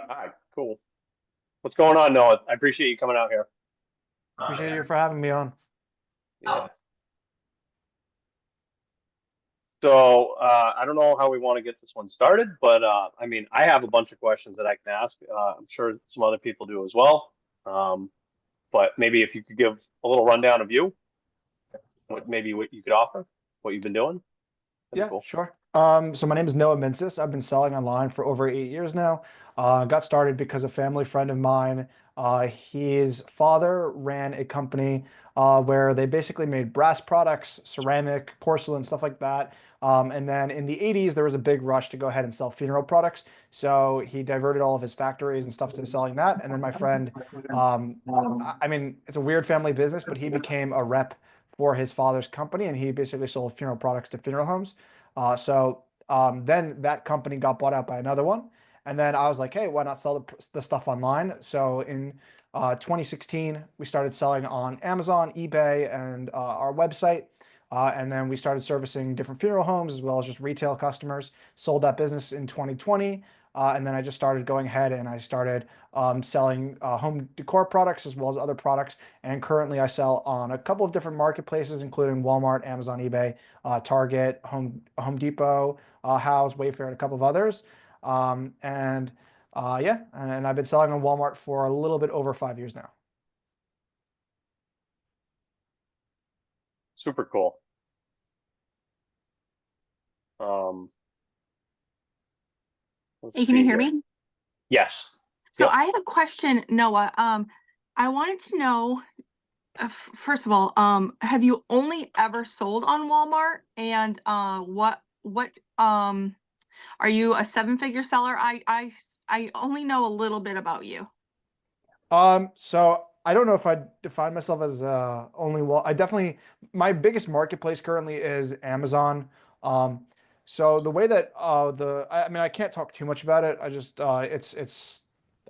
Hi, cool. What's going on, Noah? I appreciate you coming out here. Appreciate you for having me on. Yeah. So I don't know how we want to get this one started, but I mean, I have a bunch of questions that I can ask. I'm sure some other people do as well. Um, but maybe if you could give a little rundown of you, what you could offer, what you've been doing, that'd be Yeah, cool. sure. So my name is Noah Mincis. I've been selling online for over 8 years now. Got started because a family friend of mine, his father ran a company where they basically made brass products, ceramic, porcelain, stuff like that. And then in the 80s, there was a big rush to go ahead and sell funeral products. So he diverted all of his factories and stuff to selling that. And then my friend, um, I mean, it's a weird family business, but he became a rep for his father's company, and he basically sold funeral products to funeral homes. Then that company got bought out by another one. And then I was like, hey, why not sell the stuff online? So in 2016, we started selling on Amazon, eBay, and our website. And then we started servicing different funeral homes as well as just retail customers. Sold that business in 2020. And then I just started going ahead and I started selling home decor products as well as other products. And currently I sell on a couple of different marketplaces, including Walmart, Amazon, eBay, Target, Home Depot, House, Wayfair, and a couple of others. And yeah, and I've been selling on Walmart for a little bit over 5 years now. Super cool. Um, let's Hey, can you see hear here. me? Yes. So Yep. I have a question, Noah. I wanted to know, first of all, have you only ever sold on Walmart? And what are you a seven-figure seller? I only know a little bit about you. So I don't know if I define myself as only well. I definitely my biggest marketplace currently is Amazon. Um, so the way that I mean I can't talk too much about it. I just it's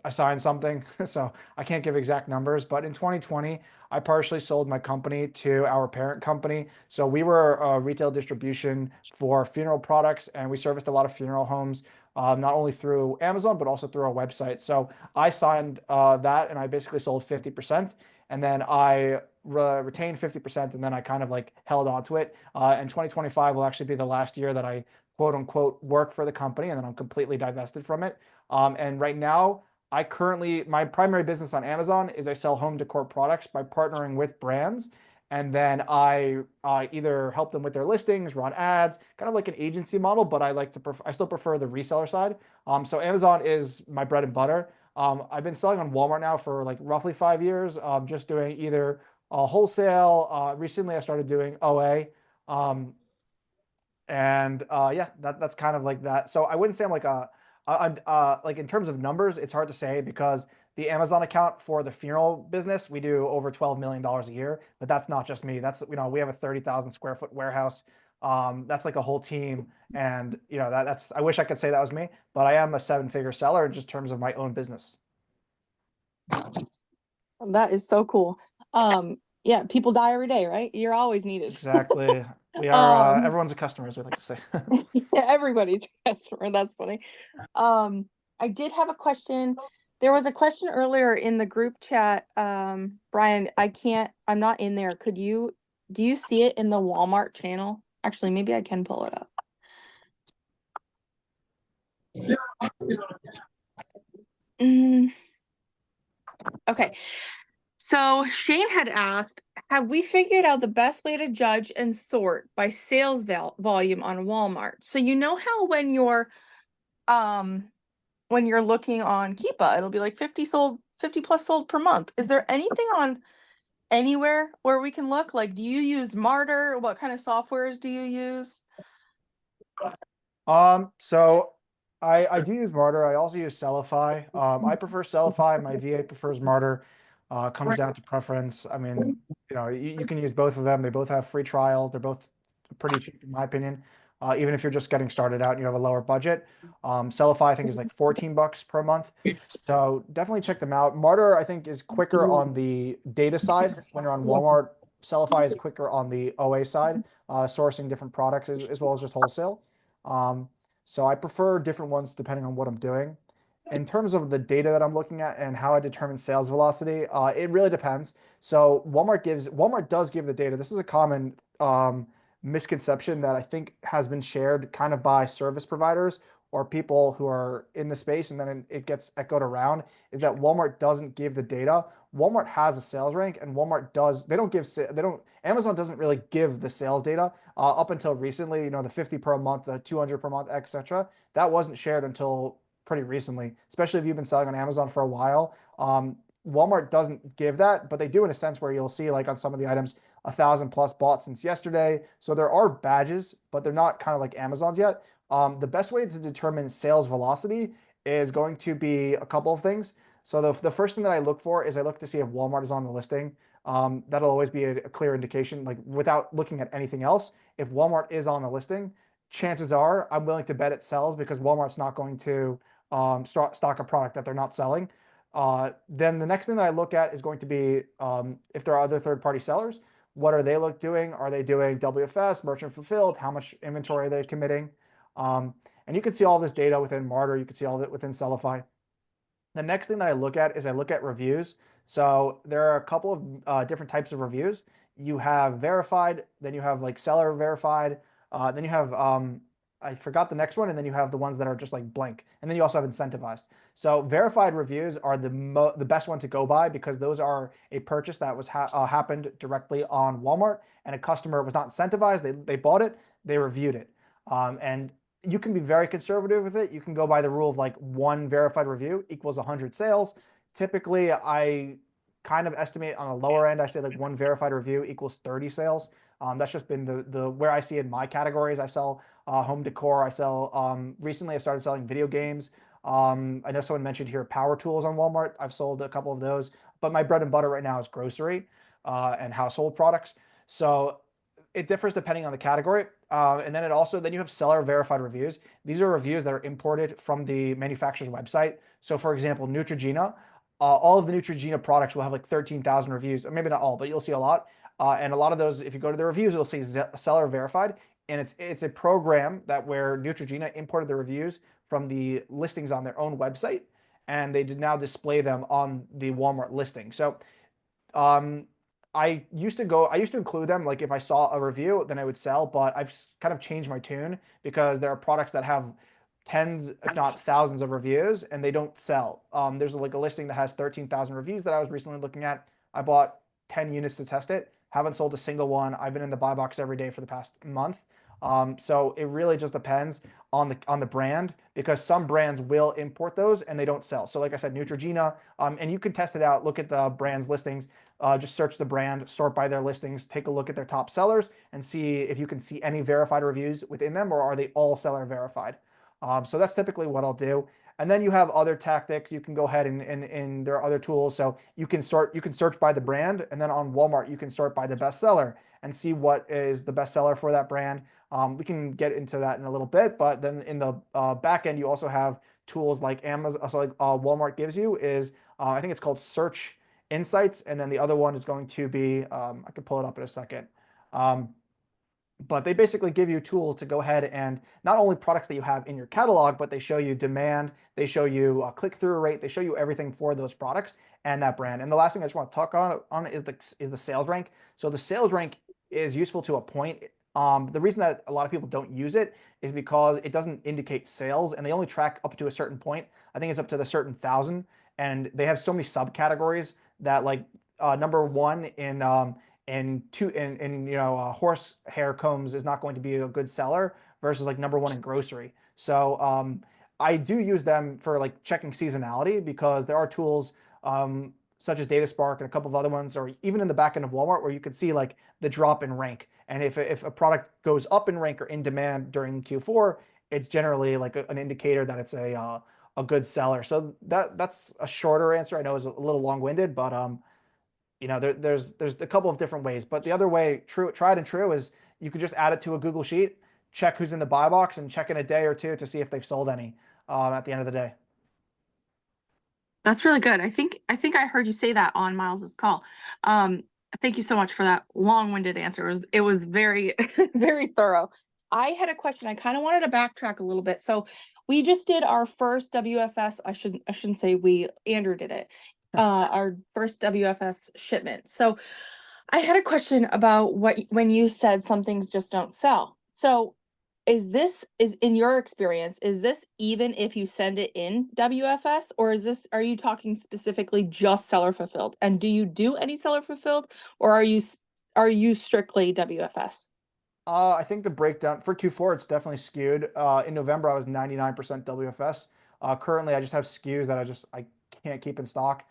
I signed something, so I can't give exact numbers. But in 2020, I partially sold my company to our parent company. So we were retail distribution for funeral products, and we serviced a lot of funeral homes, not only through Amazon but also through our website. So I signed that and I basically sold 50%. And then I retained 50%. And then I kind of like held on to it. And 2025 will actually be the last year that I quote unquote work for the company. And then I'm completely divested from it. And right now, my primary business on Amazon is I sell home decor products by partnering with brands. And then I either help them with their listings, run ads, kind of like an agency model, but I still prefer the reseller side. So Amazon is my bread and butter. I've been selling on Walmart now for like roughly 5 years, just doing either wholesale. Recently, I started doing OA. Um, and yeah, that's kind of like that. So I wouldn't say I'm like like in terms of numbers, it's hard to say because the Amazon account for the funeral business, we do over $12 million a year, but that's not just me. That's, we have a 30,000 square foot warehouse. That's like a whole team. And that's, I wish I could say that was me, but I am a seven-figure seller in just terms of my own business. That is so cool. Yeah, people die every day, right? You're always needed. Exactly. We are, Um, everyone's a customer, as we like to say. yeah, everybody's a customer. That's funny. Um, I did have a question. There was a question earlier in the group chat. Brian, I'm not in there. Do you see it in the Walmart channel? Actually, maybe I can pull it up. Mm, okay. So Shane had asked, have we figured out the best way to judge and sort by sales volume on Walmart? So you know how um when you're looking on Keepa, it'll be like 50 plus sold per month. Is there anything on anywhere where we can look? Like, do you use Martyr? What kind of softwares do you use? So I do use Martyr. I also use Sellify. I prefer Sellify. My VA prefers Martyr. Comes down to preference. I mean, you can use both of them. They both have free trials. They're both pretty cheap in my opinion. Even if you're just getting started out and you have a lower budget. Sellify I think is like 14 bucks per month. So definitely check them out. Martyr I think is quicker on the data side when you're on Walmart. Sellify is quicker on the OA side, sourcing different products as well as just wholesale. Um, so I prefer different ones depending on what I'm doing. in terms of the data that I'm looking at and how I determine sales velocity, it really depends. So Walmart does give the data. This is a common misconception that I think has been shared kind of by service providers or people who are in the space, and then it gets echoed around, is that Walmart doesn't give the data. Walmart has a sales rank, and Amazon doesn't really give the sales data up until recently. You know, the 50 per month, the 200 per month, etc. That wasn't shared until pretty recently, especially if you've been selling on Amazon for a while. Walmart doesn't give that, but they do in a sense where you'll see like on some of the items, 1,000+ bought since yesterday. So there are badges, but they're not kind of like Amazon's yet. The best way to determine sales velocity is going to be a couple of things. So the first thing that I look for is I look to see if Walmart is on the listing. That'll always be a clear indication, like without looking at anything else. If Walmart is on the listing, chances are I'm willing to bet it sells because Walmart's not going to stock a product that they're not selling. Then the next thing that I look at is going to be if there are other third-party sellers. What are they doing? Are they doing WFS, merchant fulfilled? How much inventory are they committing? And you can see all this data within Martyr. You can see all of it within Sellify. The next thing that I look at is I look at reviews. So there are a couple of different types of reviews. You have verified, then you have like seller verified, then you have I forgot the next one, and then you have the ones that are just like blank, and then you also have incentivized. So verified reviews are the best one to go by because those are a purchase that was happened directly on Walmart, and a customer was not incentivized. They bought it, they reviewed it, and you can be very conservative with it. You can go by the rule of like one verified review equals 100 sales. Typically, I kind of estimate on the lower end. I say like one verified review equals 30 sales. That's just been the where I see in my categories. I sell home decor. I sell recently I started selling video games. I know someone mentioned here power tools on Walmart. I've sold a couple of those, but my bread and butter right now is grocery and household products. So it differs depending on the category. And then then you have seller verified reviews. These are reviews that are imported from the manufacturer's website. So for example, Neutrogena, all of the Neutrogena products will have like 13,000 reviews. Maybe not all, but you'll see a lot. And a lot of those, if you go to the reviews, it'll say seller verified. And it's a program that where Neutrogena imported the reviews from the listings on their own website, and they did now display them on the Walmart listing. So I used to include them, like if I saw a review, then I would sell, but I've kind of changed my tune because there are products that have tens, if not thousands of reviews, and they don't sell. There's like a listing that has 13,000 reviews that I was recently looking at. I bought 10 units to test it. Haven't sold a single one. I've been in the buy box every day for the past month. So it really just depends on the brand because some brands will import those and they don't sell. So like I said, Neutrogena, and you can test it out. Look at the brand's listings. Just search the brand, sort by their listings, take a look at their top sellers, and see if you can see any verified reviews within them, or are they all seller verified. So that's typically what I'll do. And then you have other tactics. You can go ahead and there are other tools. So you can search by the brand, and then on Walmart you can sort by the bestseller and see what is the bestseller for that brand. We can get into that in a little bit, but then in the back end you also have tools like Amazon, so like Walmart gives you is I think it's called Search Insights, and then the other one is going to be I can pull it up in a second. But they basically give you tools to go ahead and not only products that you have in your catalog, but they show you demand, they show you click-through rate, they show you everything for those products and that brand. And the last thing I just want to talk on is the sales rank. So the sales rank is useful to a point. The reason that a lot of people don't use it is because it doesn't indicate sales, and they only track up to a certain point. I think it's up to the certain 1,000, and they have so many subcategories that like number one in horse hair combs is not going to be a good seller versus like number one in grocery. So I do use them for like checking seasonality because there are tools such as DataSpark and a couple of other ones, or even in the back end of Walmart where you can see like the drop in rank. And if a product goes up in rank or in demand during Q4, it's generally like an indicator that it's a good seller. So that's a shorter answer. I know it's a little long-winded, but there's a couple of different ways. But the other way, tried and true, is you could just add it to a Google Sheet, check who's in the buy box, and check in a day or two to see if they've sold any at the end of the day. That's really good. I think I heard you say that on Miles's call. Thank you so much for that long-winded answer. It was very, very thorough. I had a question. I kind of wanted to backtrack a little bit. So we just did our first WFS. I shouldn't say we, Andrew did it. Our first WFS shipment. So I had a question about when you said some things just don't sell. So is in your experience, is this even if you send it in WFS, or are you talking specifically just seller fulfilled? And do you do any seller fulfilled, or are you strictly WFS? I think the breakdown for Q4, it's definitely skewed. In November, I was 99% WFS. Currently, I just have SKUs that I can't keep in stock.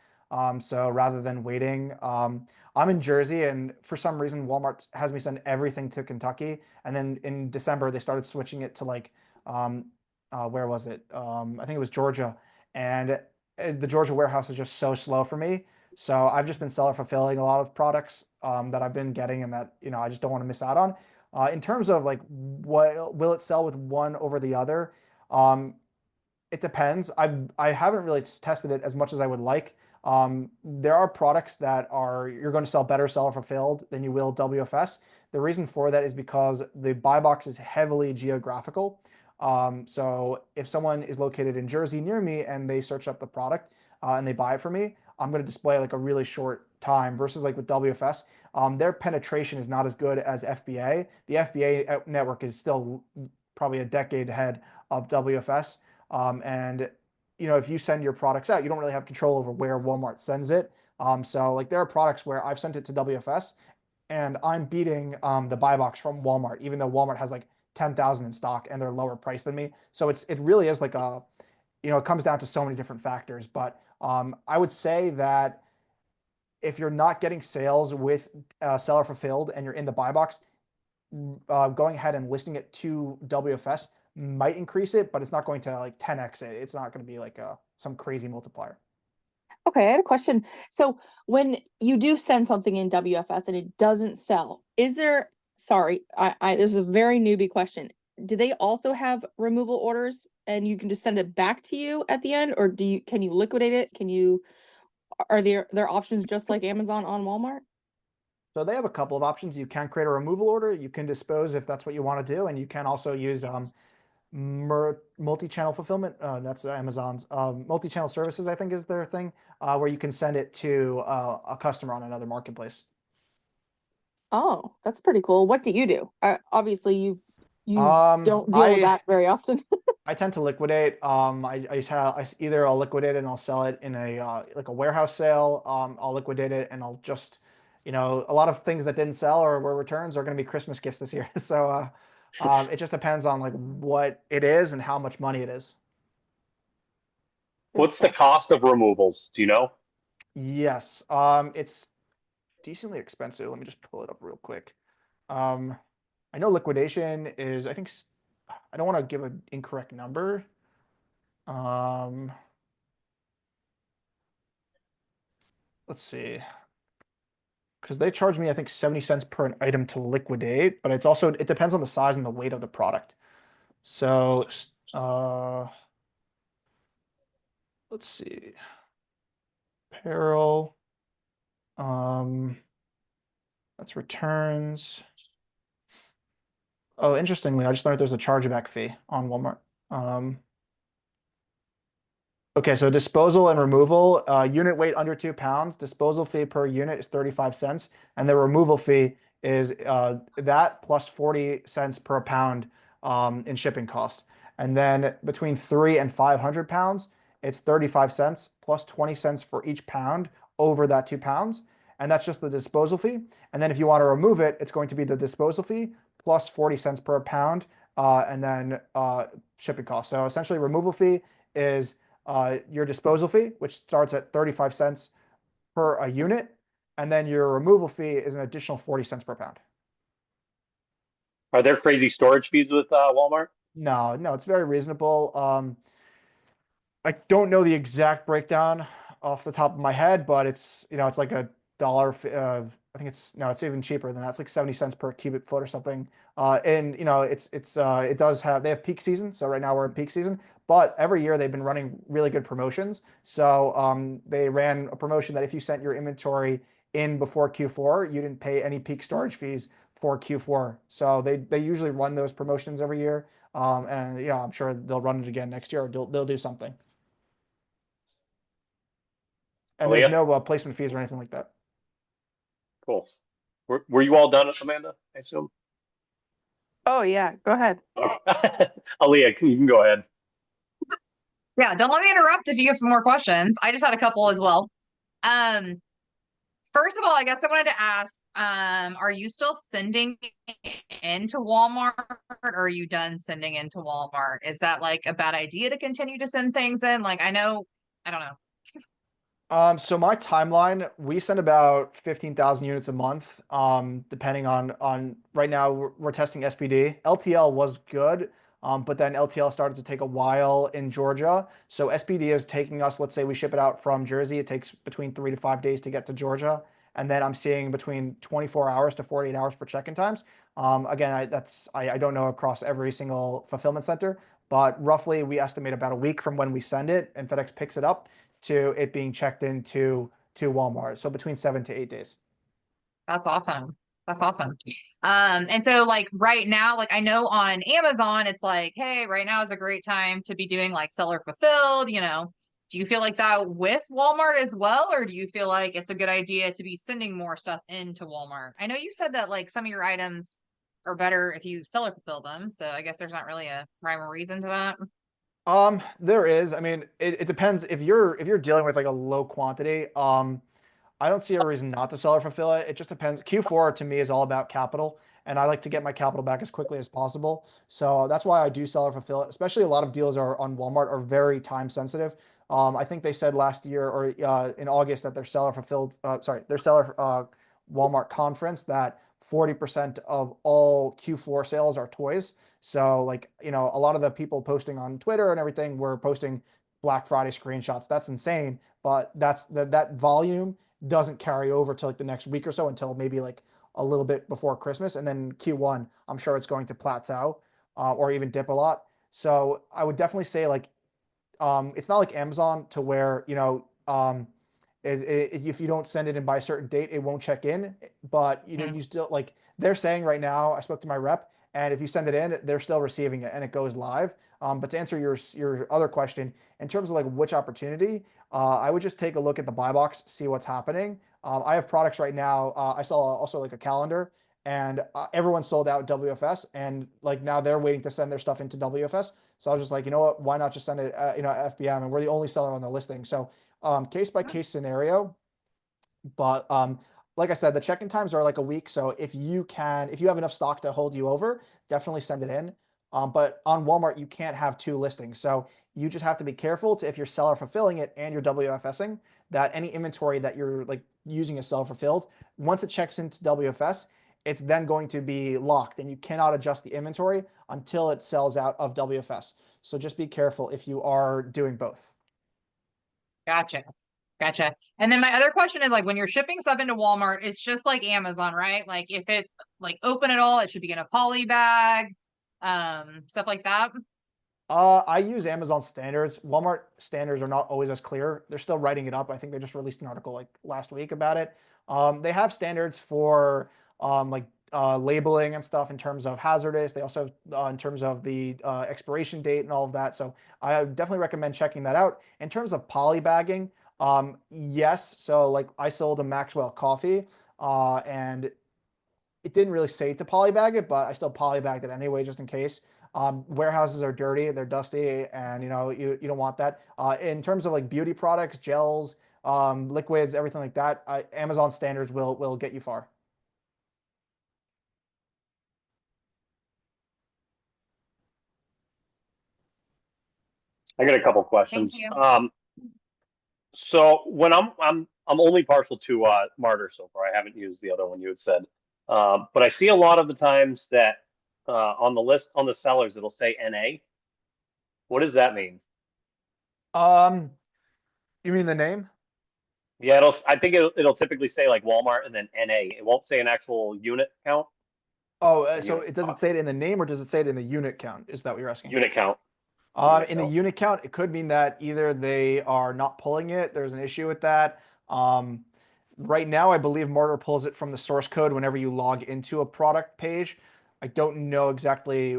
So rather than waiting, I'm in Jersey, and for some reason, Walmart has me send everything to Kentucky. And then in December, they started switching it to like, where was it? I think it was Georgia, and the Georgia warehouse is just so slow for me. So I've just been seller fulfilling a lot of products that I've been getting, and that I just don't want to miss out on. In terms of like what will it sell with one over the other? Um, it depends. I haven't really tested it as much as I would like. There are products that you're going to sell better seller fulfilled than you will WFS. The reason for that is because the buy box is heavily geographical. So if someone is located in Jersey near me and they search up the product and they buy it for me, I'm going to display like a really short time versus like with WFS. Their penetration is not as good as FBA. The FBA network is still probably a decade ahead of WFS. And if you send your products out, you don't really have control over where Walmart sends it. So like there are products where I've sent it to WFS and I'm beating the buy box from Walmart, even though Walmart has like 10,000 in stock and they're lower priced than me. So it really is like it comes down to so many different factors. But I would say that if you're not getting sales with seller fulfilled and you're in the buy box, going ahead and listing it to WFS might increase it, but it's not going to like 10x it. It's not going to be like some crazy multiplier. Okay, I had a question. So when you do send something in WFS and it doesn't sell, sorry, this is a very newbie question. Do they also have removal orders and you can just send it back to you at the end, or can you liquidate it? Are there options just like Amazon on Walmart? So they have a couple of options. You can create a removal order. You can dispose if that's what you want to do, and you can also use multi-channel fulfillment. That's Amazon's multi-channel services, I think, is their thing, where you can send it to a customer on another marketplace. Oh, that's pretty cool. What do you do? Obviously, you don't deal with I that very often. I tend to liquidate. Either I'll liquidate it and I'll sell it in a like a warehouse sale. I'll liquidate it and I'll just, a lot of things that didn't sell or were returns are going to be Christmas gifts this year. So it just depends on like what it is and how much money it is. Good What's the stuff. cost of removals? Do you know? Yes. It's decently expensive. Let me just pull it up real quick. Um, I know liquidation is, I don't want to give an incorrect number. Um, let's see. Because they charge me, I think, 70 cents per an item to liquidate, but it depends on the size and the weight of the product. So, let's see. Apparel, um, that's returns. Oh, interestingly, I just learned there's a chargeback fee on Walmart. Okay, so disposal and removal, unit weight under 2 pounds, disposal fee per unit is 35 cents, and the removal fee is that plus 40 cents per pound in shipping cost. And then between 3 and 500 pounds, it's 35 cents plus 20 cents for each pound over that 2 pounds. And that's just the disposal fee. And then if you want to remove it, it's going to be the disposal fee plus 40 cents per pound and then shipping cost. So essentially, removal fee is your disposal fee, which starts at 35 cents per a unit, and then your removal fee is an additional 40 cents per pound. Are there crazy storage fees with Walmart? No, no, it's very reasonable. I don't know the exact breakdown off the top of my head, but it's like $1. I think it's even cheaper than that. It's like 70 cents per cubic foot or something. And they have peak season. So right now we're in peak season, but every year they've been running really good promotions. So they ran a promotion that if you sent your inventory in before Q4, you didn't pay any peak storage fees for Q4. So they usually run those promotions every year. And I'm sure they'll run it again next year, or they'll do something. And there's Aaliyah? no placement fees or anything like that. Cool. Were you all done, Amanda? I assume. Oh yeah, go ahead. Aaliyah, you can go ahead. Yeah, don't let me interrupt if you have some more questions. I just had a couple as well. Um, First of all, I guess I wanted to ask, are you still sending into Walmart, or are you done sending into Walmart? Is that like a bad idea to continue to send things in? Like, I don't know. So my timeline, we send about 15,000 units a month. Depending on right now we're testing SPD. LTL was good. But then LTL started to take a while in Georgia. So SPD is taking us, let's say we ship it out from Jersey, it takes between 3 to 5 days to get to Georgia. And then I'm seeing between 24 hours to 48 hours for check-in times. Again, I don't know across every single fulfillment center, but roughly we estimate about a week from when we send it and FedEx picks it up to it being checked into Walmart. So between 7 to 8 days. That's awesome. That's awesome. And so like right now, like I know on Amazon, it's like, hey, right now is a great time to be doing like seller fulfilled, Do you feel like that with Walmart as well, or do you feel like it's a good idea to be sending more stuff into Walmart? I know you said that like some of your items are better if you seller fulfill them, so I guess there's not really a rhyme or reason to that. There is. I mean, it depends if you're dealing with like a low quantity. I don't see a reason not to seller fulfill it. It just depends. Q4 to me is all about capital, and I like to get my capital back as quickly as possible. So that's why I do seller fulfill it. Especially a lot of deals are on Walmart are very time sensitive. I think they said last year or in August that their seller fulfilled, their seller Walmart conference that 40% of all Q4 sales are toys. So like, a lot of the people posting on Twitter and everything were posting Black Friday screenshots. That's insane, but that volume doesn't carry over to like the next week or so until maybe like a little bit before Christmas. And then Q1, I'm sure it's going to plateau or even dip a lot. So I would definitely say like, it's not like Amazon to where, if you don't send it in by a certain date, it won't check in. But you still like they're saying right now. I spoke to my rep, and if you send it in, they're still receiving it and it goes live. But to answer your other question, in terms of like which opportunity, I would just take a look at the buy box, see what's happening. I have products right now. I saw also like a calendar, and everyone sold out WFS, and like now they're waiting to send their stuff into WFS. So I was just like, you know what? Why not just send it, FBM, and we're the only seller on the listing. So case by case scenario. But like I said, the check-in times are like a week. So if you have enough stock to hold you over, definitely send it in. But on Walmart, you can't have two listings. So you just have to be careful to if you're seller fulfilling it and you're WFSing, that any inventory that you're like using as seller fulfilled, once it checks into WFS, it's then going to be locked and you cannot adjust the inventory until it sells out of WFS. So just be careful if you are doing both. Gotcha. Gotcha. And then my other question is like when you're shipping stuff into Walmart, it's just like Amazon, right? Like if it's like open at all, it should be in a poly bag, stuff like that. I use Amazon standards. Walmart standards are not always as clear. They're still writing it up. I think they just released an article like last week about it. They have standards for labeling and stuff in terms of hazardous. They also have in terms of the expiration date and all of that. So I would definitely recommend checking that out. In terms of polybagging, yes. So like I sold a Maxwell coffee, and it didn't really say to polybag it, but I still polybagged it anyway, just in case. Warehouses are dirty, they're dusty, and you don't want that. In terms of like beauty products, gels, liquids, everything like that, Amazon standards will get you far. I got a couple Thank questions. you. So when I'm only partial to Martyr so far. I haven't used the other one you had said. But I see a lot of the times that on the list on the sellers it'll say NA. What does that mean? You mean the name? Yeah, I think it'll typically say like Walmart and then NA. It won't say an actual unit count. Oh, Or so unit does it say it in the name or does it say it in the unit count? Is that what you're asking? unit count. In the unit count, it could mean that either they are not pulling it, there's an issue with that. Right now, I believe Martyr pulls it from the source code whenever you log into a product page. I don't know exactly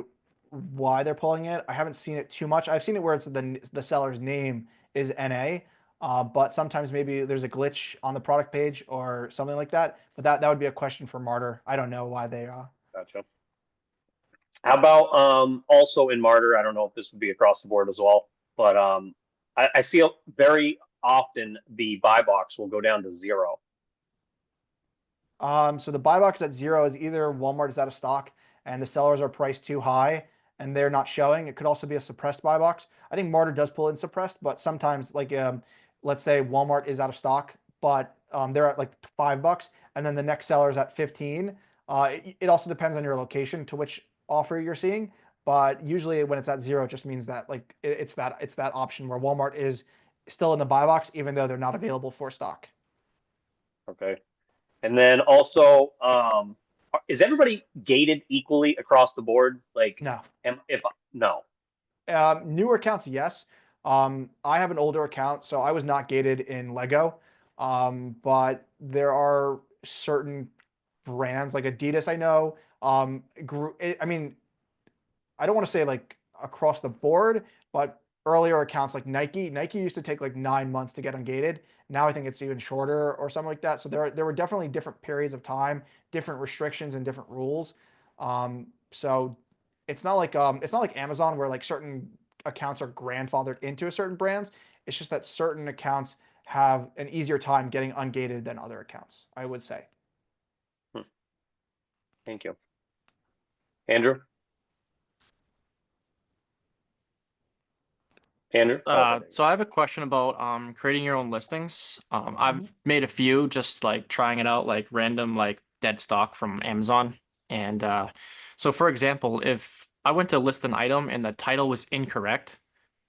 why they're pulling it. I haven't seen it too much. I've seen it where it's the seller's name is NA, but sometimes maybe there's a glitch on the product page or something like that. But that would be a question for Martyr. I don't know why they Gotcha. How about also in Martyr? I don't know if this would be across the board as well, but I see very often the buy box will go down to 0. So the buy box at 0 is either Walmart is out of stock and the sellers are priced too high and they're not showing. It could also be a suppressed buy box. I think Martyr does pull in suppressed, but sometimes like let's say Walmart is out of stock, but they're at like $5 and then the next seller is at 15. It also depends on your location to which offer you're seeing, but usually when it's at 0, it just means that like it's that option where Walmart is still in the buy box even though they're not available for stock. Okay. And then also, is everybody gated equally across the board? Like, No. if no, Newer accounts, yes. I have an older account, so I was not gated in Lego. But there are certain brands like Adidas, I know. I mean, I don't want to say like across the board, but earlier accounts like Nike, Nike used to take like 9 months to get ungated. Now I think it's even shorter or something like that. So there were definitely different periods of time, different restrictions and different rules. So it's not like Amazon where like certain accounts are grandfathered into a certain brands. It's just that certain accounts have an easier time getting ungated than other accounts, I would say. thank you, Andrew. Andrew. So I have a question about creating your own listings. I've made a few just like trying it out, like random like dead stock from Amazon. And so for example, if I went to list an item and the title was incorrect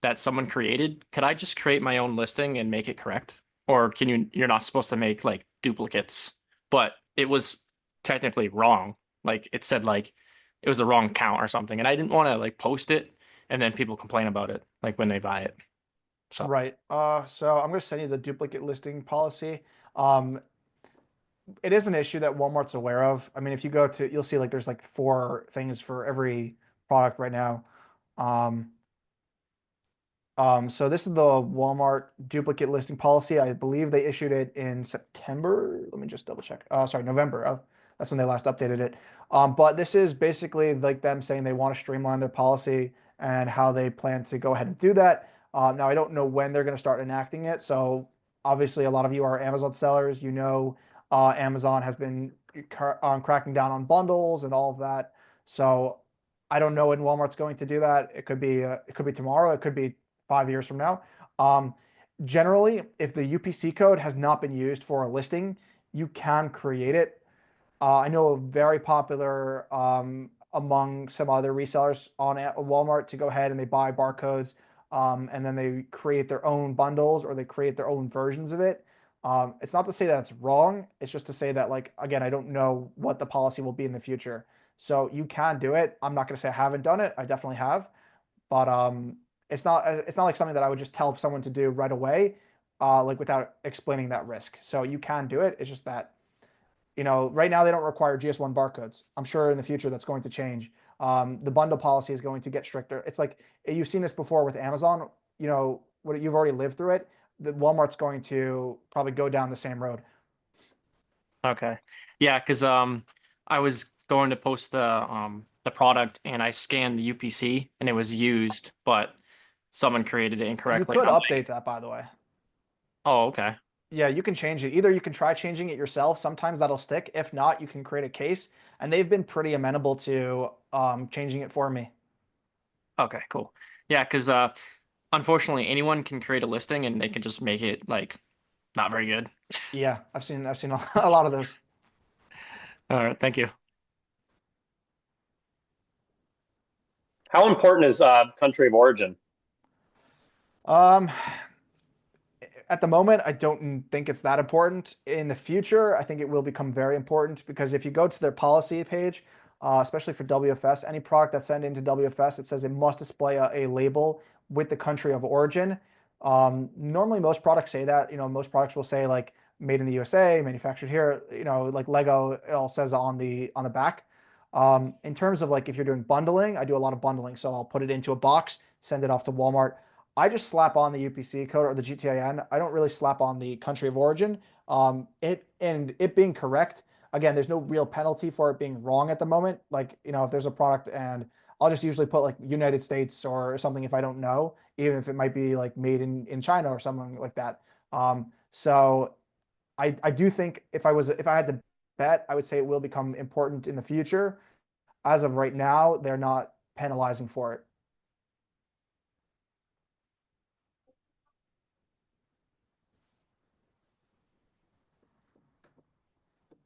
that someone created, could I just create my own listing and make it correct? Or you're not supposed to make like duplicates, but it was technically wrong. Like it said like it was a wrong count or something. And I didn't want to like post it and then people complain about it like when they buy it. So Right. So I'm going to send you the duplicate listing policy. Um, it is an issue that Walmart's aware of. I mean, if you go to, you'll see like there's like 4 things for every product right now. Um, so this is the Walmart duplicate listing policy. I believe they issued it in September. Let me just double check. Sorry, November. That's when they last updated it. But this is basically like them saying they want to streamline their policy and how they plan to go ahead and do that. Now I don't know when they're going to start enacting it. So obviously a lot of you are Amazon sellers. You know, Amazon has been cracking down on bundles and all of that. So I don't know when Walmart's going to do that. It could be tomorrow. It could be 5 years from now. Generally, if the UPC code has not been used for a listing, you can create it. I know a very popular among some other resellers on Walmart to go ahead and they buy barcodes and then they create their own bundles or they create their own versions of it. It's not to say that it's wrong. It's just to say that, like, again, I don't know what the policy will be in the future. So you can do it. I'm not going to say I haven't done it. I definitely have, but it's not like something that I would just tell someone to do right away, like without explaining that risk. So you can do it. It's just that, you know, right now they don't require GS1 barcodes. I'm sure in the future that's going to change. The bundle policy is going to get stricter. It's like you've seen this before with Amazon. You know, what you've already lived through it. The Walmart's going to probably go down the same road. okay. Yeah, because I was going to post the product and I scanned the UPC and it was used, but someone created it You incorrectly. could and I'm like, update that, by the way. oh, okay. Yeah, you can change it. Either you can try changing it yourself. Sometimes that'll stick. If not, you can create a case, and they've been pretty amenable to changing it for me. Okay, cool. Yeah, because unfortunately anyone can create a listing and they can just make it like not very good. Yeah, I've seen a lot of those. All right, thank you. How important is country of origin? Um, at the moment, I don't think it's that important. In the future, I think it will become very important because if you go to their policy page, especially for WFS, any product that's sent into WFS, it says it must display a label with the country of origin. Normally, most products say that. You know, most products will say like made in the USA, manufactured here, like Lego, it all says on the back. In terms of like if you're doing bundling, I do a lot of bundling. So I'll put it into a box, send it off to Walmart. I just slap on the UPC code or the GTIN. I don't really slap on the country of origin. It being correct, again, there's no real penalty for it being wrong at the moment. Like, if there's a product and I'll just usually put like United States or something if I don't know, even if it might be like made in China or something like that. So I do think if I had to bet, I would say it will become important in the future. As of right now, they're not penalizing for it.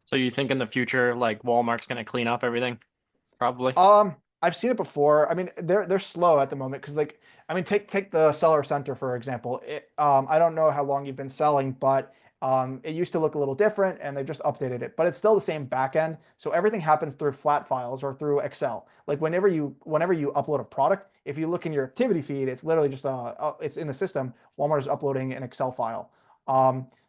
So you think in the future, like Walmart's gonna clean up everything? Probably. I've seen it before. I mean, they're slow at the moment because, like, I mean, take the Seller Center for example. I don't know how long you've been selling, but it used to look a little different, and they've just updated it. But it's still the same backend, so everything happens through flat files or through Excel. Like whenever you upload a product, if you look in your activity feed, it's literally just it's in the system. Walmart is uploading an Excel file.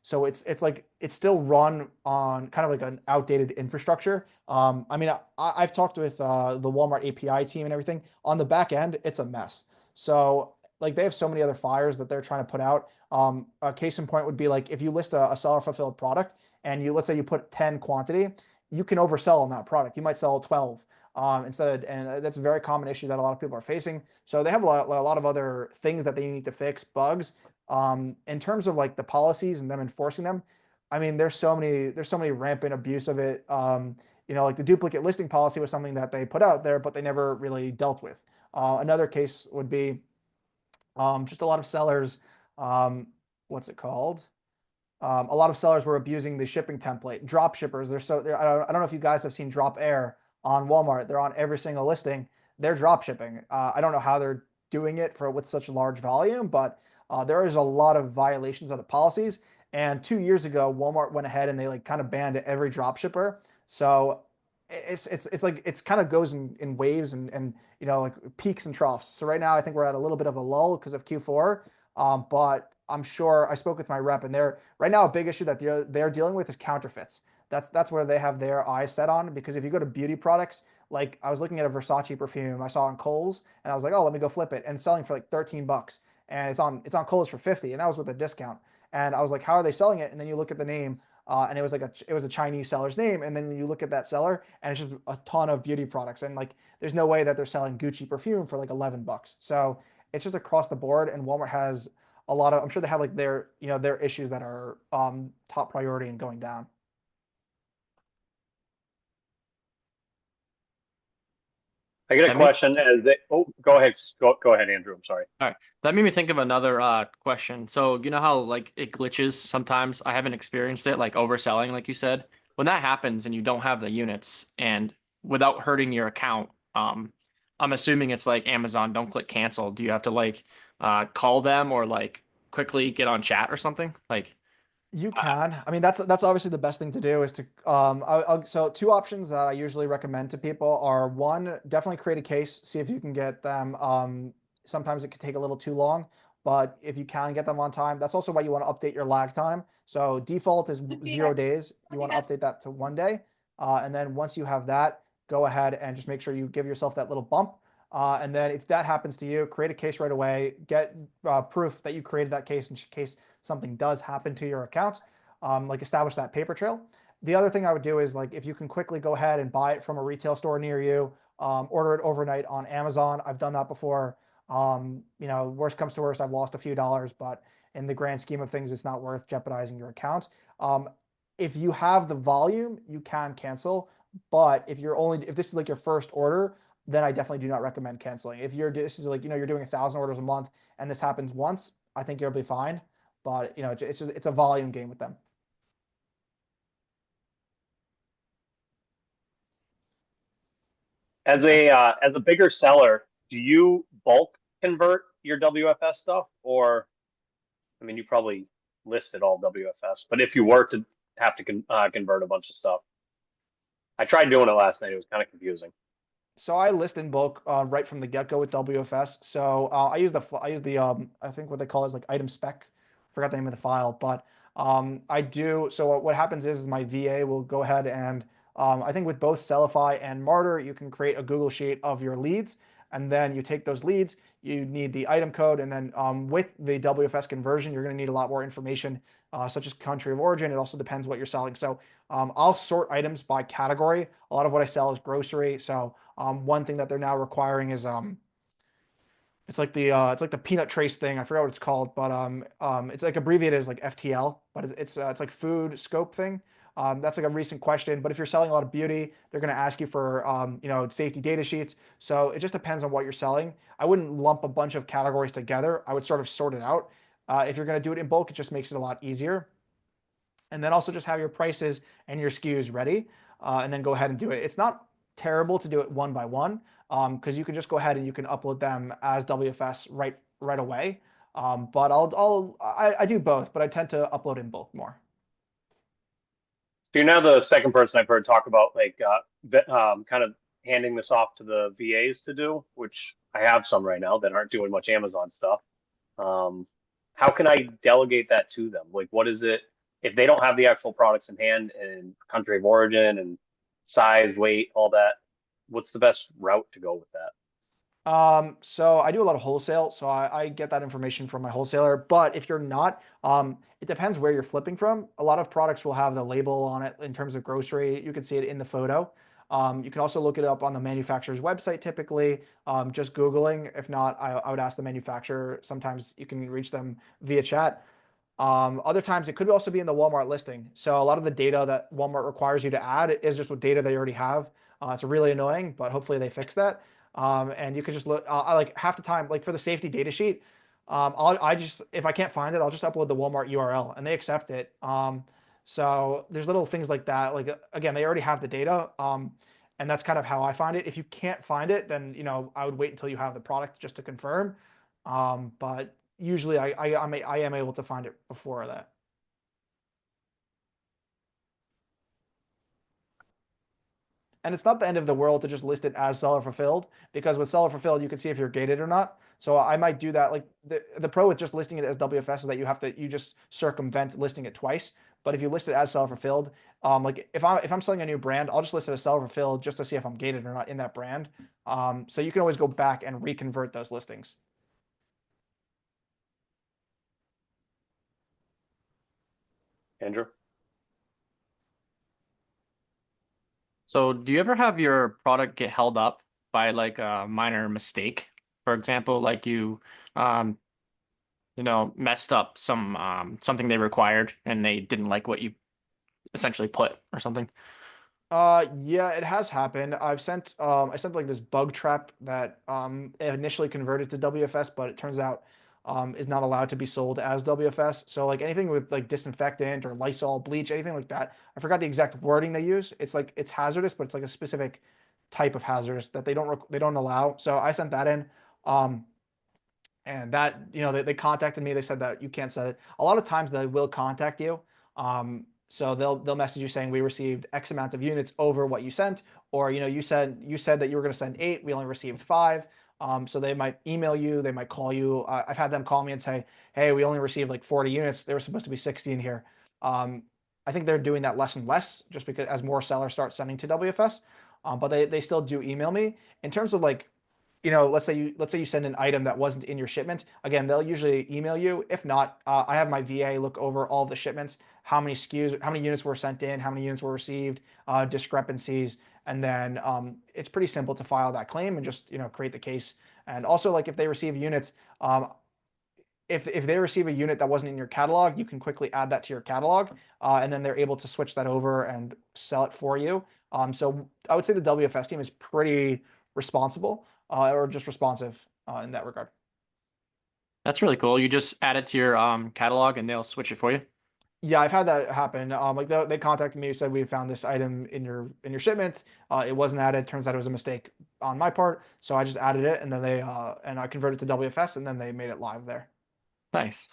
So it's like it's still run on kind of like an outdated infrastructure. I mean, I've talked with the Walmart API team and everything. On the back end, it's a mess. So like they have so many other fires that they're trying to put out. A case in point would be like if you list a seller fulfilled product and let's say you put 10 quantity, you can oversell on that product. You might sell 12 and that's a very common issue that a lot of people are facing. So they have a lot of other things that they need to fix, bugs. In terms of like the policies and them enforcing them, I mean, there's so many rampant abuse of it. Like the duplicate listing policy was something that they put out there, but they never really dealt with. Another case would be just a lot of sellers. What's it called? A lot of sellers were abusing the shipping template. Drop shippers, I don't know if you guys have seen Drop Air on Walmart. They're on every single listing. They're drop shipping. I don't know how they're doing it with such large volume, but there is a lot of violations of the policies. And 2 years ago, Walmart went ahead and they like kind of banned every drop shipper. So it's like it's kind of goes in waves and like peaks and troughs. So right now I think we're at a little bit of a lull because of Q4. But I'm sure I spoke with my rep and they're right now a big issue that they're dealing with is counterfeits. That's where they have their eyes set on, because if you go to beauty products, like I was looking at a Versace perfume I saw on Kohl's and I was like, oh, let me go flip it, and it's selling for like $13 and it's on Kohl's for 50, and that was with a discount. And I was like, how are they selling it? And then you look at the name, and it was a Chinese seller's name, and then you look at that seller and it's just a ton of beauty products, and like there's no way that they're selling Gucci perfume for like $11. So it's just across the board, and Walmart has a lot of, I'm sure they have like their issues that are top priority and going down. I get a That made- question go ahead. Go ahead, Andrew. I'm sorry. That made me think of another question. So you know how like it glitches sometimes? I haven't experienced it, like overselling, like you said. When that happens and you don't have the units and without hurting your account, I'm assuming it's like Amazon, don't click cancel. Do you have to like call them or like quickly get on chat or something? Like You can. I mean, that's obviously the best thing to do is to so two options that I usually recommend to people are, one, definitely create a case, see if you can get them. Sometimes it could take a little too long, but if you can get them on time, that's also why you want to update your lag time. So default is 0 days. You want to update that to 1 day, and then once you have that, go ahead and just make sure you give yourself that little bump. And then if that happens to you, create a case right away. Get proof that you created that case in case something does happen to your account. Like establish that paper trail. The other thing I would do is like if you can quickly go ahead and buy it from a retail store near you, order it overnight on Amazon. I've done that before. Worst comes to worst, I've lost a few dollars, but in the grand scheme of things, it's not worth jeopardizing your account. If you have the volume, you can cancel. But if this is like your first order, then I definitely do not recommend canceling. If this is like, you're doing 1,000 orders a month and this happens once, I think you'll be fine. But it's a volume game with them. As a bigger seller, do you bulk convert your WFS stuff, or I mean, you probably listed all WFS, but if you were to have to convert a bunch of stuff, I tried doing it last night. It was kind of confusing. So I list in bulk right from the get-go with WFS. So I use the I think what they call is like item spec. Forgot the name of the file, but So what happens is my VA will go ahead and I think with both Sellify and Martyr, you can create a Google Sheet of your leads, and then you take those leads, you need the item code, and then with the WFS conversion, you're going to need a lot more information, such as country of origin. It also depends what you're selling. So I'll sort items by category. A lot of what I sell is grocery. So one thing that they're now requiring is it's like the peanut trace thing. I forgot what it's called, but it's like abbreviated as like FTL, but it's like food scope thing. That's like a recent question. But if you're selling a lot of beauty, they're going to ask you for safety data sheets. So it just depends on what you're selling. I wouldn't lump a bunch of categories together. I would sort of sort it out. If you're going to do it in bulk, it just makes it a lot easier. And then also just have your prices and your SKUs ready, and then go ahead and do it. It's not terrible to do it one by one, because you can just go ahead and you can upload them as WFS right away. But I do both, but I tend to upload in bulk more. So you're now the second person I've heard talk about kind of handing this off to the VAs to do, which I have some right now that aren't doing much Amazon stuff. How can I delegate that to them? Like, what is it if they don't have the actual products in hand and country of origin and size, weight, all that? What's the best route to go with that? So I do a lot of wholesale, so I get that information from my wholesaler. But if you're not, it depends where you're flipping from. A lot of products will have the label on it in terms of grocery. You can see it in the photo. You can also look it up on the manufacturer's website typically, just Googling. If not, I would ask the manufacturer. Sometimes you can reach them via chat. Other times it could also be in the Walmart listing. So a lot of the data that Walmart requires you to add is just with data they already have. It's really annoying, but hopefully they fix that. And you could just look. I like half the time, like for the safety data sheet. If I can't find it, I'll just upload the Walmart URL, and they accept it. So there's little things like that. Like again, they already have the data. And that's kind of how I find it. If you can't find it, then I would wait until you have the product just to confirm. But usually I am able to find it before that. And it's not the end of the world to just list it as seller fulfilled, because with seller fulfilled, you can see if you're gated or not. So I might do that. Like the pro with just listing it as WFS is that you just circumvent listing it twice. But if you list it as seller fulfilled, like if I'm selling a new brand, I'll just list it as seller fulfilled just to see if I'm gated or not in that brand. So you can always go back and reconvert those listings. Andrew? So do you ever have your product get held up by like a minor mistake? For example, like you messed up something they required and they didn't like what you essentially put or something. Yeah, it has happened. I sent like this bug trap that initially converted to WFS, but it turns out is not allowed to be sold as WFS. So like anything with like disinfectant or Lysol, bleach, anything like that. I forgot the exact wording they use. It's hazardous, but it's like a specific type of hazardous that they don't allow. So I sent that in. And that, they contacted me. They said that you can't set it. A lot of times they will contact you. So they'll message you saying we received X amount of units over what you sent, or you said that you were going to send 8, we only received 5. So they might email you, they might call you. I've had them call me and say, hey, we only received like 40 units. There were supposed to be 60 in here. I think they're doing that less and less just because as more sellers start sending to WFS. But they still do email me in terms of like, let's say you send an item that wasn't in your shipment. Again, they'll usually email you. If not, I have my VA look over all the shipments, how many SKUs, how many units were sent in, how many units were received, discrepancies, and then it's pretty simple to file that claim and just create the case. And also, like if they receive units, if they receive a unit that wasn't in your catalog, you can quickly add that to your catalog, and then they're able to switch that over and sell it for you. So I would say the WFS team is pretty responsible. Or just responsive in that regard. That's really cool. You just add it to your catalog and they'll switch it for you. Yeah, I've had that happen. Like they contacted me, said we found this item in your shipment. It wasn't added. Turns out it was a mistake on my part, so I just added it, and then and I converted to WFS, and then they made it live there. Nice.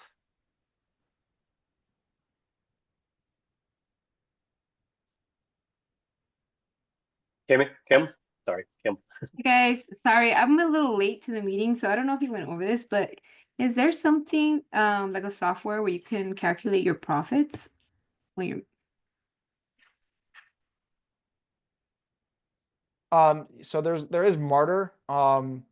Kim? Sorry, Kim. Hey guys, sorry, I'm a little late to the meeting, so I don't know if you went over this, but Is there something like a software where you can calculate your profits when you're So there is Martyr, and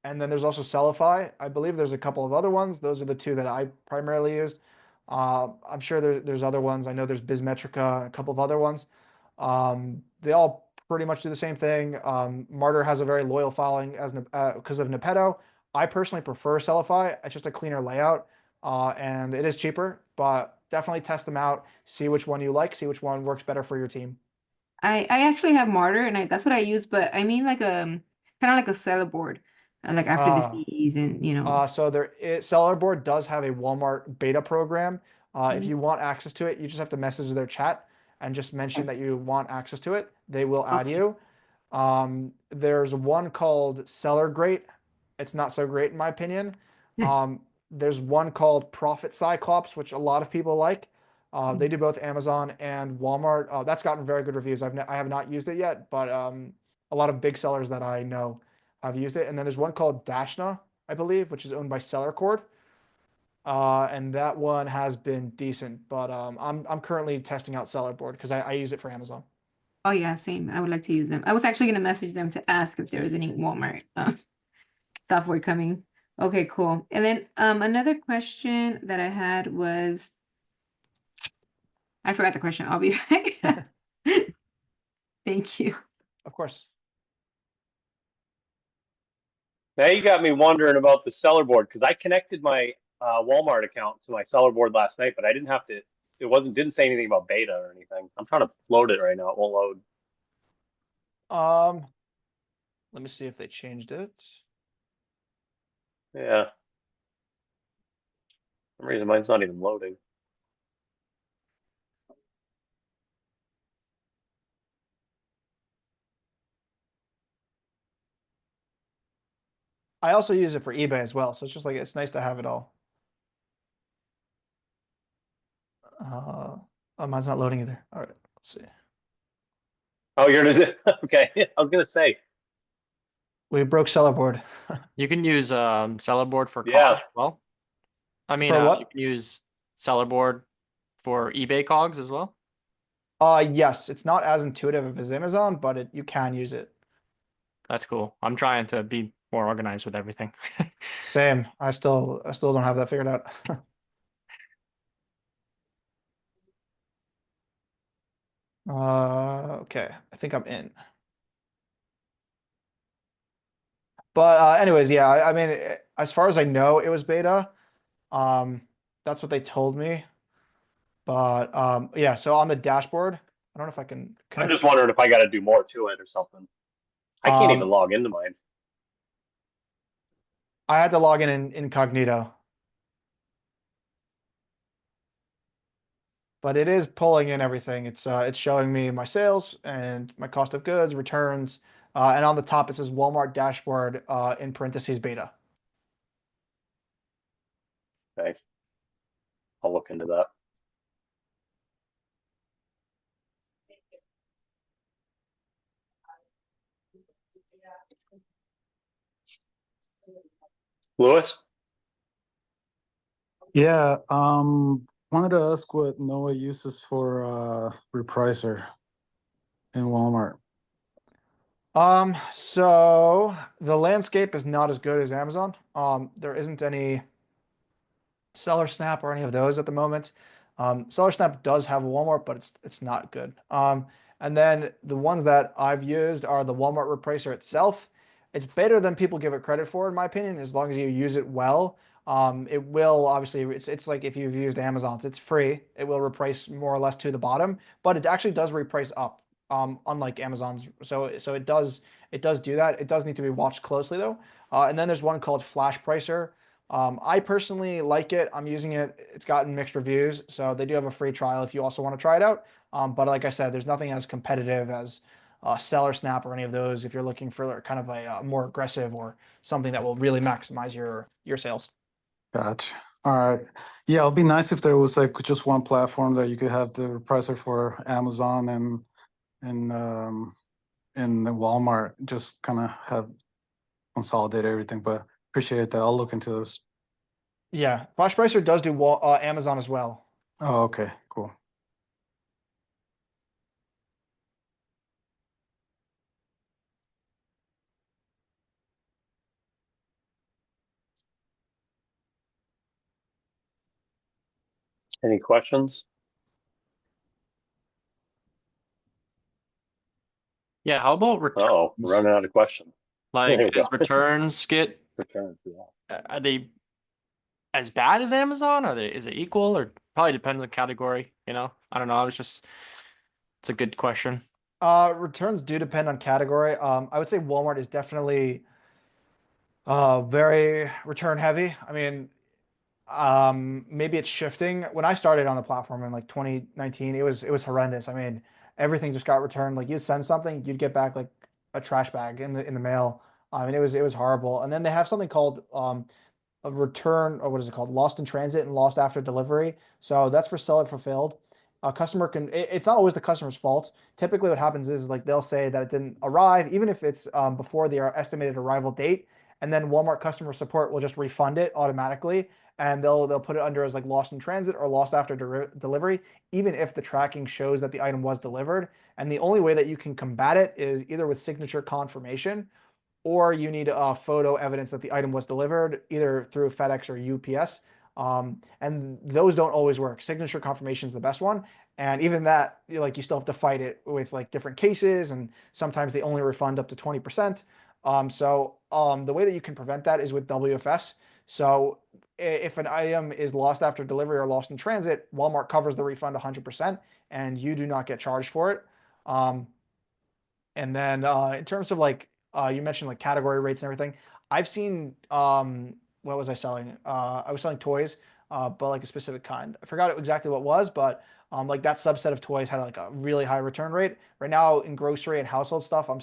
then there's also Sellify. I believe there's a couple of other ones. Those are the two that I primarily used. I'm sure there's other ones. I know there's Bismetrica and a couple of other ones. They all pretty much do the same thing. Martyr has a very loyal following as because of Nepeto. I personally prefer Sellify. It's just a cleaner layout, and it is cheaper. But definitely test them out. See which one you like. See which one works better for your team. I actually have Martyr and that's what I use, but I mean like kind of like a seller board, like after the Uh, fees and you know. So Seller Board does have a Walmart beta program. If Mhm. you want access to it, you just have to message their chat and just mention that you want access to it. They will add Okay. you. There's one called Seller Great. It's not so great in my opinion. There's one called Profit Cyclops, which a lot of people like. They do both Amazon and Walmart. That's gotten very good reviews. I have not used it yet, but a lot of big sellers that I know have used it. And then there's one called Dashna, I believe, which is owned by Sellercord. And that one has been decent, but I'm currently testing out Sellerboard because I use it for Amazon. Oh yeah, same. I would like to use them. I was actually gonna message them to ask if there was any Walmart software coming. Okay, cool. And then another question that I had was I forgot the question. I'll be back. Thank you. Of course. Now you got me wondering about the seller board because I connected my Walmart account to my seller board last night, but I didn't have to. Didn't say anything about beta or anything. I'm trying to load it right now. It won't load. Let me see if they changed it. Yeah. For some reason mine's not even loading. I also use it for eBay as well, so it's just like it's nice to have it all. Oh, mine's not loading either. All right, let's see. Oh, you're gonna okay. I was gonna say, We broke Sellerboard. You can use seller board for Yeah. COGS as well. I mean, For what? you can use seller board for eBay COGS as well. Yes, it's not as intuitive as Amazon, but you can use it. That's cool. I'm trying to be more organized with everything. Same. I still don't have that figured out. Okay. I think I'm in. But anyways, yeah, I mean, as far as I know, it was beta. That's what they told me. But yeah, so on the dashboard, I don't know if I can I'm connect. just wondering if I got to do more to it or something. I can't even Um, log into mine. I had to log in incognito. But it is pulling in everything. It's showing me my sales and my cost of goods, returns, and on the top it says Walmart dashboard in parentheses beta. Okay. I'll look into that. Lewis? Yeah, wanted to ask what Noah uses for repricer in Walmart. So the landscape is not as good as Amazon. There isn't any Seller Snap or any of those at the moment. Seller Snap does have Walmart, but it's not good. And then the ones that I've used are the Walmart Repricer itself. It's better than people give it credit for, in my opinion, as long as you use it well. It will obviously it's like if you've used Amazon's, it's free. It will reprice more or less to the bottom, but it actually does reprice up. Unlike Amazon's, so it does do that. It does need to be watched closely though. And then there's one called Flash Pricer. I personally like it. I'm using it. It's gotten mixed reviews, so they do have a free trial if you also want to try it out. But like I said, there's nothing as competitive as Seller Snap or any of those if you're looking for kind of a more aggressive or something that will really maximize your sales. Gotcha. All right. Yeah, it'd be nice if there was like just one platform that you could have the repricer for Amazon and the Walmart, just kind of have consolidate everything. But appreciate that. I'll look into those. Yeah, Flash Pricer does do Amazon as well. Oh, okay, cool. Any questions? Yeah, how about Oh, returns? running out of questions. There Like, you as go. returns get, Returns, yeah. are they as bad as Amazon? Are they, is it equal, or probably depends on category, you know? I don't know. It's a good question. Returns do depend on category. I would say Walmart is definitely very return heavy. I mean, maybe it's shifting. When I started on the platform in like 2019, it was horrendous. I mean, everything just got returned. Like you'd send something, you'd get back like a trash bag in the mail. I mean, it was horrible. And then they have something called a return, or what is it called? Lost in transit and lost after delivery. So that's for seller fulfilled. A customer can, it's not always the customer's fault. Typically what happens is like they'll say that it didn't arrive, even if it's before their estimated arrival date, and then Walmart customer support will just refund it automatically, and they'll put it under as like lost in transit or lost after delivery, even if the tracking shows that the item was delivered. And the only way that you can combat it is either with signature confirmation, or you need a photo evidence that the item was delivered either through FedEx or UPS. And those don't always work. Signature confirmation is the best one. And even that, you still have to fight it with like different cases, and sometimes they only refund up to 20%. The way that you can prevent that is with WFS. So if an item is lost after delivery or lost in transit, Walmart covers the refund 100%, and you do not get charged for it. Um, and then in terms of like you mentioned like category rates and everything, I've seen what was I selling? I was selling toys, but like a specific kind. I forgot exactly what it was, but like that subset of toys had like a really high return rate. Right now in grocery and household stuff, I'm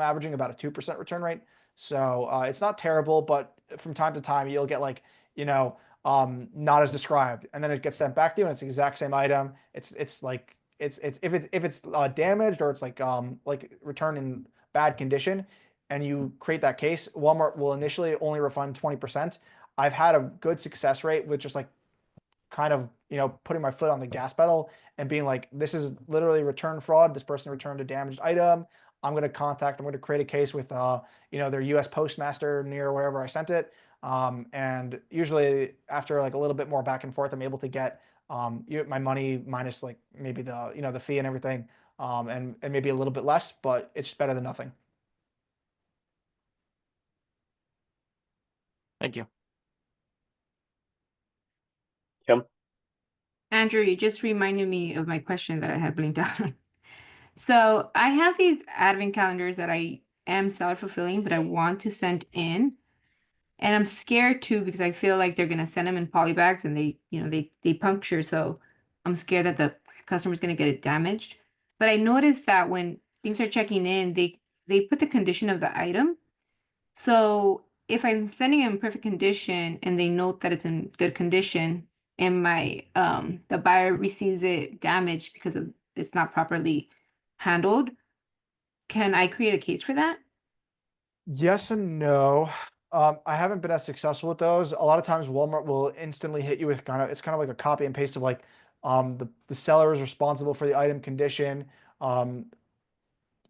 averaging about a 2% return rate. So it's not terrible, but from time to time you'll get like, not as described, and then it gets sent back to you and it's the exact same item. It's like it's if it's damaged, or it's like returned in bad condition, and you create that case, Walmart will initially only refund 20%. I've had a good success rate with just like kind of putting my foot on the gas pedal and being like, this is literally return fraud. This person returned a damaged item. I'm going to contact. I'm going to create a case with their U.S. postmaster near wherever I sent it. And usually after like a little bit more back and forth, I'm able to get my money minus like maybe the fee and everything, and maybe a little bit less, but it's better than nothing. Thank you. Kim? Andrew, you just reminded me of my question that I had blinked out. So I have these advent calendars that I am self-fulfilling, but I want to send in. And I'm scared too because I feel like they're gonna send them in poly bags and they puncture. So I'm scared that the customer's gonna get it damaged. But I noticed that when things are checking in, they put the condition of the item. So if I'm sending it in perfect condition and they note that it's in good condition, and my the buyer receives it damaged because of it's not properly handled, can I create a case for that? Yes and no. I haven't been as successful with those. A lot of times Walmart will instantly hit you with it's kind of like a copy and paste of like the seller is responsible for the item condition. Um,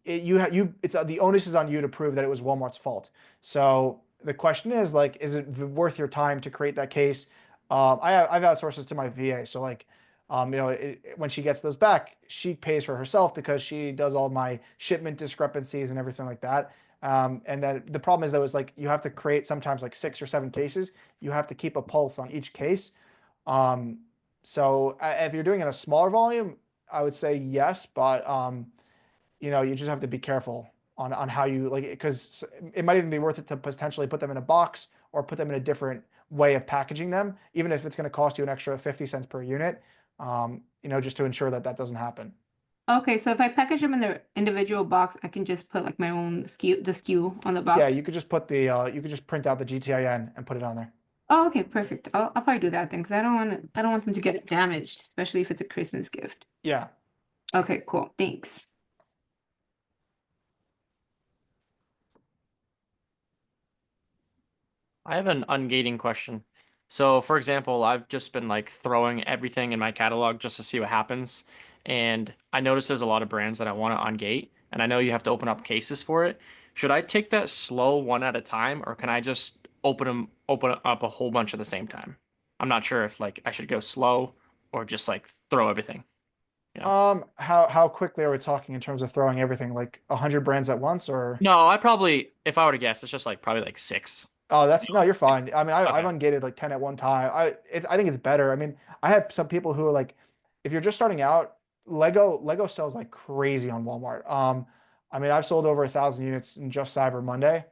the onus is on you to prove that it was Walmart's fault. So the question is like, is it worth your time to create that case? I've outsourced it to my VA. So like, when she gets those back, she pays for herself because she does all my shipment discrepancies and everything like that. And then the problem is though is like you have to create sometimes like 6 or 7 cases. You have to keep a pulse on each case. Um, if you're doing it in a smaller volume, I would say yes, but you just have to be careful on how you like it, because it might even be worth it to potentially put them in a box or put them in a different way of packaging them, even if it's going to cost you an extra 50 cents per unit, just to ensure that that doesn't happen. Okay, so if I package them in their individual box, I can just put like my own SKU on the Yeah, box. you could just print out the GTIN and put it on there. Oh, okay, perfect. I'll probably do that then because I don't want them to get it damaged, especially if it's a Christmas gift. Yeah. Okay, cool. Thanks. I have an ungating question. So, for example, I've just been like throwing everything in my catalog just to see what happens. And I noticed there's a lot of brands that I want to ungate, and I know you have to open up cases for it. Should I take that slow one at a time, or can I just open up a whole bunch at the same time? I'm not sure if like I should go slow or just like throw everything. How quickly are we talking in terms of throwing everything? Like 100 brands at once, or? No, I probably, if I were to guess, it's just like probably like six. Oh, no, you're fine. I mean, I've Okay. ungated like 10 at one time. I think it's better. I mean, I have some people who are like, if you're just starting out, Lego sells like crazy on Walmart. I mean, I've sold over 1,000 units in just Cyber Monday.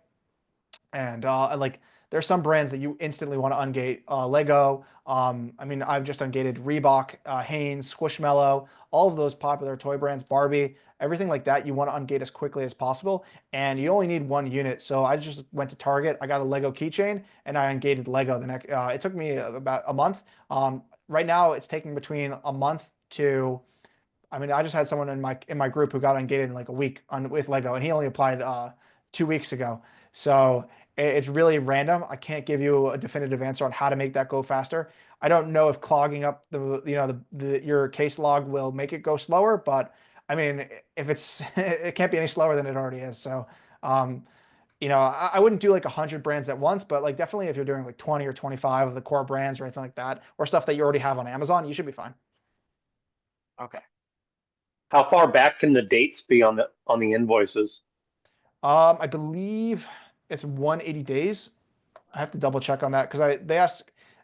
And like there's some brands that you instantly want to ungate. Lego. I mean, I've just ungated Reebok, Hanes, Squishmallow, all of those popular toy brands, Barbie, everything like that. You want to ungate as quickly as possible, and you only need 1 unit. So I just went to Target. I got a Lego keychain, and I ungated Lego. The next, it took me about a month. Right now, it's taking between a month to. I mean, I just had someone in my group who got ungated in like a week with Lego, and he only applied 2 weeks ago. So it's really random. I can't give you a definitive answer on how to make that go faster. I don't know if clogging up your case log will make it go slower, but I mean, if it's it can't be any slower than it already is. So, um, I wouldn't do like 100 brands at once, but like definitely if you're doing like 20 or 25 of the core brands or anything like that, or stuff that you already have on Amazon, you should be fine. Okay. How far back can the dates be on the invoices? I believe it's 180 days. I have to double check on that because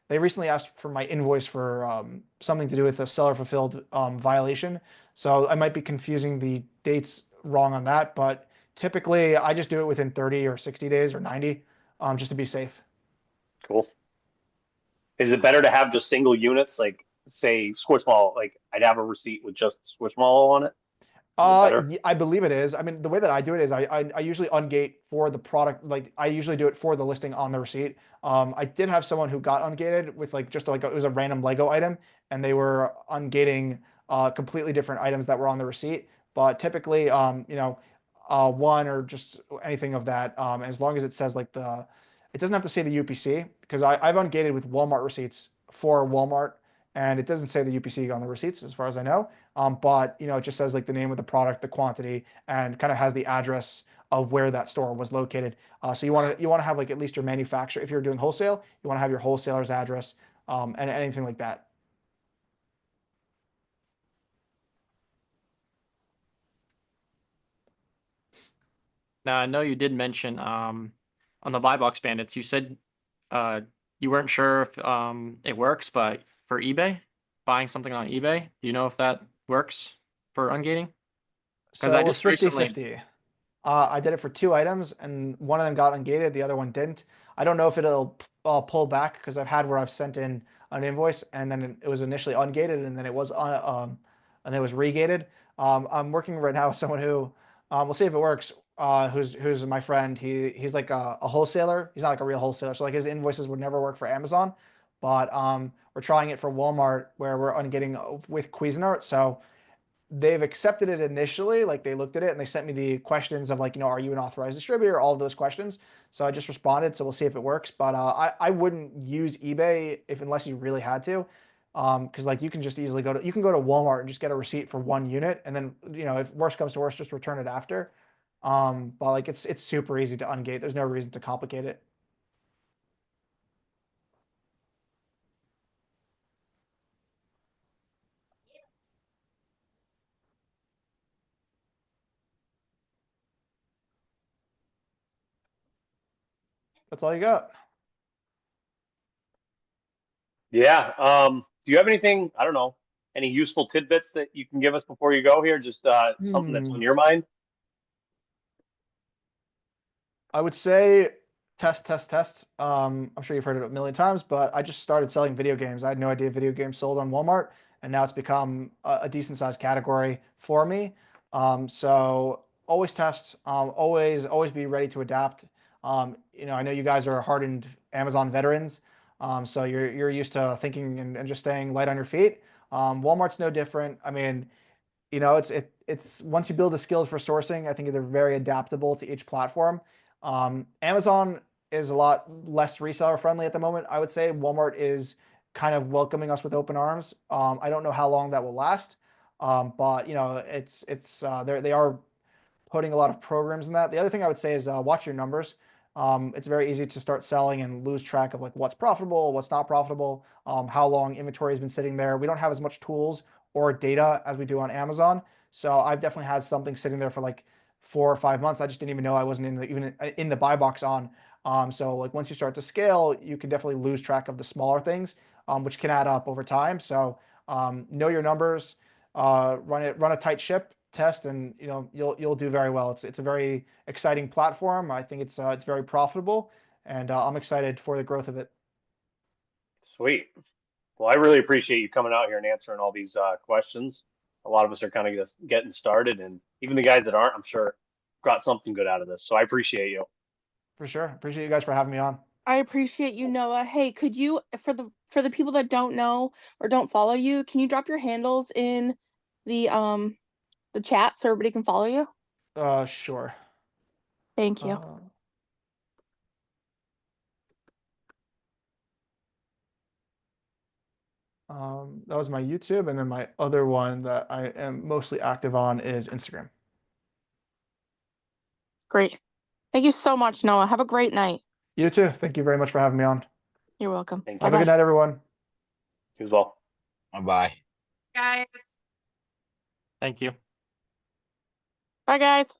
they recently asked for my invoice for something to do with a seller fulfilled violation. So I might be confusing the dates wrong on that, but typically I just do it within 30 or 60 days or 90, just to be safe. Cool. Is it better to have just single units, like say Squishmallow? Like I'd have a receipt with just Squishmallow on it. Is it better? I believe it is. I mean, the way that I do it is I usually ungate for the product. Like I usually do it for the listing on the receipt. I did have someone who got ungated with like just like it was a random Lego item, and they were ungating completely different items that were on the receipt. But typically, one or just anything of that, as long as it says like it doesn't have to say the UPC because I've ungated with Walmart receipts for Walmart, and it doesn't say the UPC on the receipts as far as I know. But it just says like the name of the product, the quantity, and kind of has the address of where that store was located. So you want to have like at least your manufacturer. If you're doing wholesale, you want to have your wholesaler's address, and anything like that. Now I know you did mention on the buy box bandits, you said uh you weren't sure if it works, but for eBay, buying something on eBay, do you know if that works for ungating? Because So I it was just recently 50-50. I did it for 2 items, and one of them got ungated, the other one didn't. I don't know if it'll pull back because I've had where I've sent in an invoice and then it was initially ungated and then it was and it was regated. I'm working right now with someone who we'll see if it works. Who's my friend? He's like a wholesaler. He's not like a real wholesaler, so like his invoices would never work for Amazon, but we're trying it for Walmart where we're ungating with Cuisinart. So they've accepted it initially, like they looked at it and they sent me the questions of like, are you an authorized distributor? All of those questions. So I just responded. So we'll see if it works. But I wouldn't use eBay unless you really had to. Because like you can just easily you can go to Walmart and just get a receipt for 1 unit, and then if worst comes to worst, just return it after. But like it's super easy to ungate. There's no reason to complicate it. That's all you got. Yeah. Do you have anything? I don't know. Any useful tidbits that you can give us before you go here? Just something that's on your mind. I would say test, test, test. I'm sure you've heard it a million times, but I just started selling video games. I had no idea video games sold on Walmart, and now it's become a decent sized category for me. So always test, always be ready to adapt. I know you guys are hardened Amazon veterans, so you're used to thinking and just staying light on your feet. Walmart's no different. I mean, it's once you build the skills for sourcing, I think they're very adaptable to each platform. Amazon is a lot less reseller friendly at the moment. I would say Walmart is kind of welcoming us with open arms. I don't know how long that will last, but you know, they are putting a lot of programs in that. The other thing I would say is watch your numbers. It's very easy to start selling and lose track of like what's profitable, what's not profitable, how long inventory has been sitting there. We don't have as much tools or data as we do on Amazon. So I've definitely had something sitting there for like 4 or 5 months. I just didn't even know I wasn't even in the buy box on. So like once you start to scale, you can definitely lose track of the smaller things, which can add up over time. So know your numbers, run a tight ship test, and you know you'll do very well. It's a very exciting platform. I think it's very profitable, and I'm excited for the growth of it. Sweet. Well, I really appreciate you coming out here and answering all these questions. A lot of us are kind of just getting started, and even the guys that aren't, I'm sure, got something good out of this. So I appreciate you. For sure. Appreciate you guys for having me on. I appreciate you, Noah. Hey, could you, for the people that don't know or don't follow you, can you drop your handles in the chat so everybody can follow you? Sure. Thank you. That was my YouTube, and then my other one that I am mostly active on is Instagram. Great. Thank you so much, Noah. Have a great night. You too. Thank you very much for having me on. You're welcome. Thank you. Have a good Bye-bye. night, everyone. You as well. Bye. Guys. Thank you. Bye, guys.